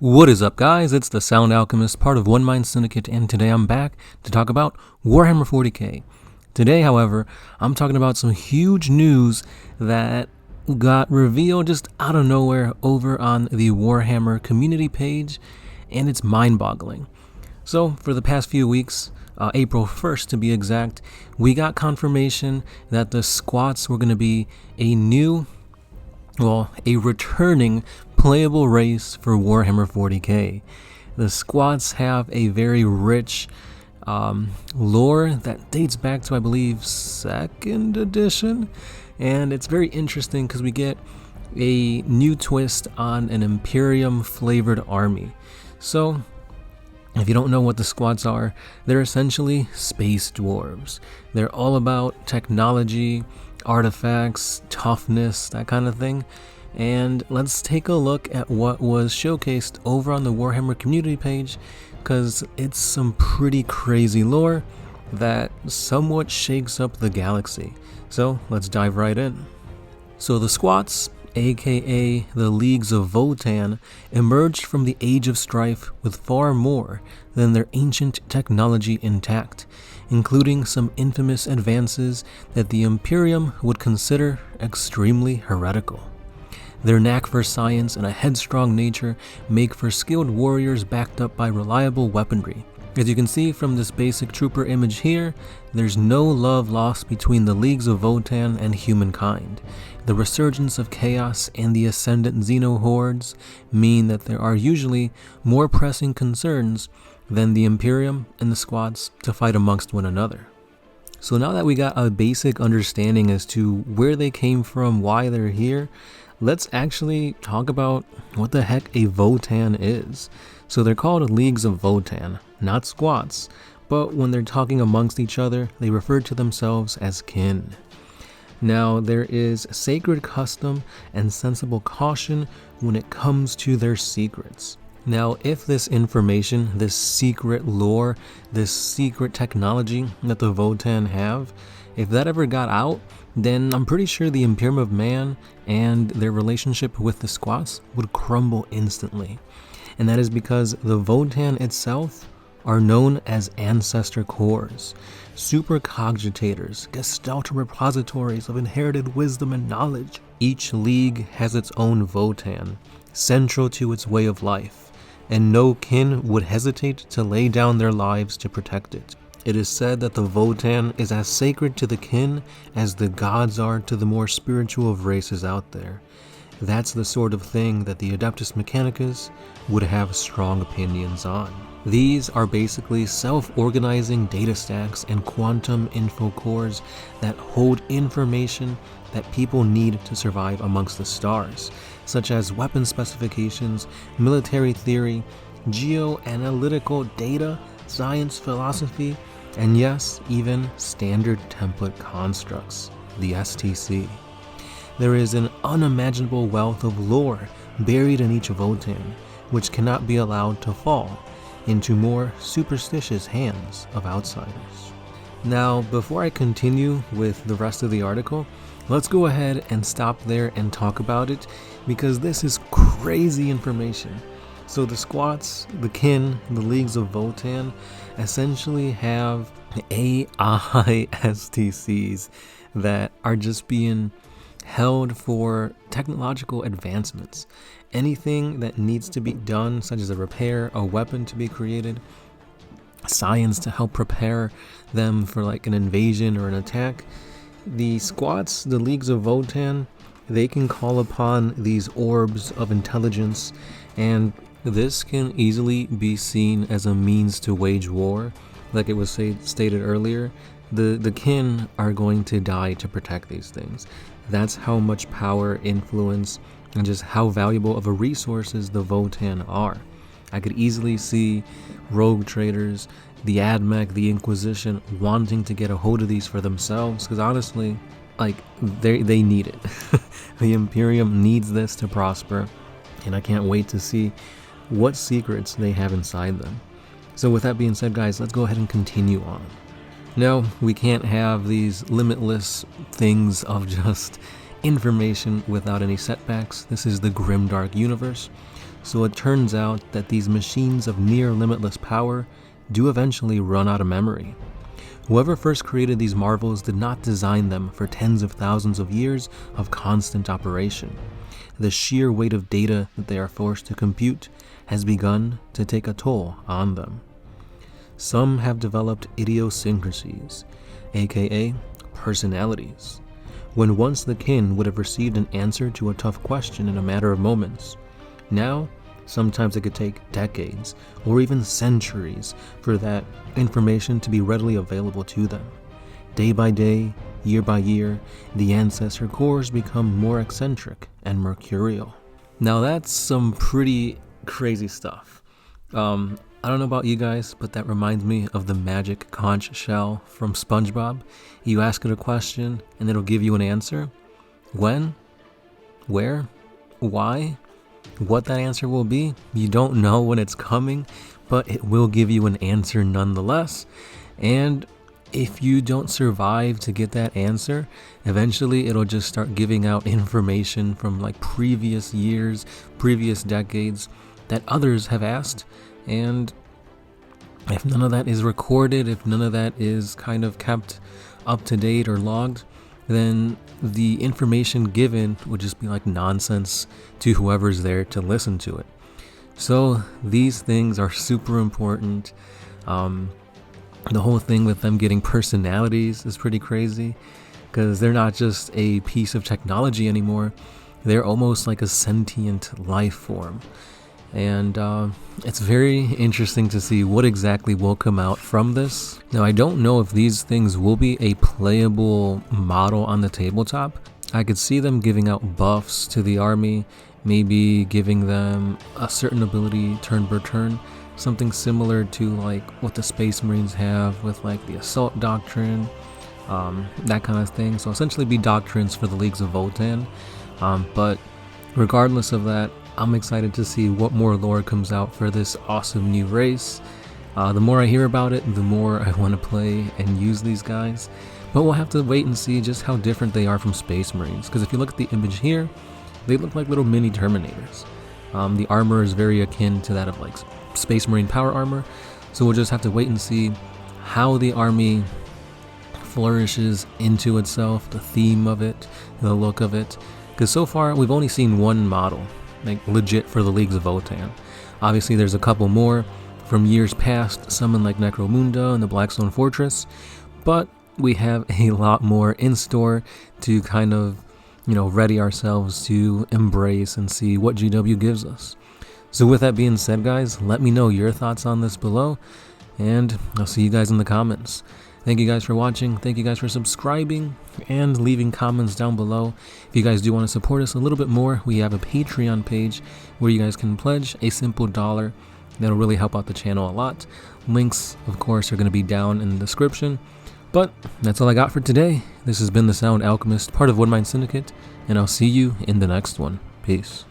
What is up, guys? It's the Sound Alchemist, part of One Mind Syndicate, and today I'm back to talk about Warhammer 40k. Today, however, I'm talking about some huge news that got revealed just out of nowhere over on the Warhammer community page, and it's mind-boggling. So, for the past few weeks, April 1st to be exact, we got confirmation that the squats were going to be a returning playable race for Warhammer 40k. The squats have a very rich lore that dates back to, I believe, 2nd edition, and it's very interesting because we get a new twist on an Imperium flavored army. So, if you don't know what the squats are, they're essentially space dwarves. They're all about technology, artifacts, toughness, that kind of thing. And let's take a look at what was showcased over on the Warhammer community page, because it's some pretty crazy lore that somewhat shakes up the galaxy. So let's dive right in. So the squats, aka the Leagues of Votann, emerged from the Age of Strife with far more than their ancient technology intact, including some infamous advances that the Imperium would consider extremely heretical. Their knack for science and a headstrong nature make for skilled warriors backed up by reliable weaponry. As you can see from this basic trooper image here, there's no love lost between the Leagues of Votann and humankind. The resurgence of chaos and the ascendant xeno-hordes mean that there are usually more pressing concerns than the Imperium and the squats to fight amongst one another. So now that we got a basic understanding as to where they came from, why they're here, let's actually talk about what the heck a Votann is. So they're called Leagues of Votann, not squats, but when they're talking amongst each other, they refer to themselves as kin. Now, there is sacred custom and sensible caution when it comes to their secrets. Now, if this information, this secret lore, this secret technology that the Votann have, if that ever got out, then I'm pretty sure the Imperium of Man and their relationship with the squats would crumble instantly. And that is because the Votann itself are known as ancestor cores, super cogitators, gestalt repositories of inherited wisdom and knowledge. Each league has its own Votann, central to its way of life, and no kin would hesitate to lay down their lives to protect it. It is said that the Votann is as sacred to the kin as the gods are to the more spiritual of races out there. That's the sort of thing that the Adeptus Mechanicus would have strong opinions on. These are basically self-organizing data stacks and quantum info cores that hold information that people need to survive amongst the stars, such as weapon specifications, military theory, geoanalytical data, science philosophy, and yes, even standard template constructs, the STC. There is an unimaginable wealth of lore buried in each Votann, which cannot be allowed to fall into more superstitious hands of outsiders. Now, before I continue with the rest of the article, let's go ahead and stop there and talk about it, because this is crazy information. So the squats, the kin, the Leagues of Votann essentially have AI STCs that are just being held for technological advancements. Anything that needs to be done, such as a repair, a weapon to be created, science to help prepare them for like an invasion or an attack, the squats, the Leagues of Votann, they can call upon these orbs of intelligence, and this can easily be seen as a means to wage war. Like it was stated earlier, the kin are going to die to protect these things. That's how much power, influence, and just how valuable of a resources the Votann are. I could easily see rogue traders, the AdMech, the Inquisition wanting to get a hold of these for themselves, because honestly, like, they need it. The Imperium needs this to prosper, and I can't wait to see what secrets they have inside them. So with that being said, guys, let's go ahead and continue on. No, we can't have these limitless things of just information without any setbacks. This is the grimdark universe. So it turns out that these machines of near limitless power do eventually run out of memory. Whoever first created these marvels did not design them for tens of thousands of years of constant operation. The sheer weight of data that they are forced to compute has begun to take a toll on them. Some have developed idiosyncrasies, aka personalities, when once the kin would have received an answer to a tough question in a matter of moments. Now, sometimes it could take decades or even centuries for that information to be readily available to them. Day by day, year by year, the ancestor cores become more eccentric and mercurial. Now that's some pretty crazy stuff. I don't know about you guys, but that reminds me of the magic conch shell from SpongeBob. You ask it a question and it'll give you an answer. When? Where? Why? What that answer will be, you don't know when it's coming, but it will give you an answer nonetheless. And if you don't survive to get that answer, eventually it'll just start giving out information from like previous years, previous decades that others have asked. And if none of that is recorded, if none of that is kind of kept up to date or logged, then the information given would just be like nonsense to whoever's there to listen to it. So these things are super important. The whole thing with them getting personalities is pretty crazy, because they're not just a piece of technology anymore. They're almost like a sentient life form. And it's very interesting to see what exactly will come out from this. Now, I don't know if these things will be a playable model on the tabletop. I could see them giving out buffs to the army, maybe giving them a certain ability turn per turn, something similar to like what the Space Marines have with like the assault doctrine, that kind of thing. So essentially be doctrines for the leagues of Votann. But regardless of that, I'm excited to see what more lore comes out for this awesome new race. The more I hear about it, the more I want to play and use these guys. But we'll have to wait and see just how different they are from Space Marines. Because if you look at the image here, they look like little mini Terminators. The armor is very akin to that of like Space Marine power armor. So we'll just have to wait and see how the army flourishes into itself, the theme of it, the look of it. Because so far we've only seen one model, like legit for the leagues of Votann. Obviously there's a couple more from years past, some in like Necromunda and the Blackstone Fortress, but we have a lot more in store to kind of, ready ourselves to embrace and see what GW gives us. So with that being said, guys, let me know your thoughts on this below, and I'll see you guys in the comments. Thank you guys for watching, thank you guys for subscribing, and leaving comments down below. If you guys do want to support us a little bit more, we have a Patreon page where you guys can pledge a simple $1. That'll really help out the channel a lot. Links, of course, are going to be down in the description. But that's all I got for today. This has been The Sound Alchemist, part of Woodmine Syndicate, and I'll see you in the next one. Peace.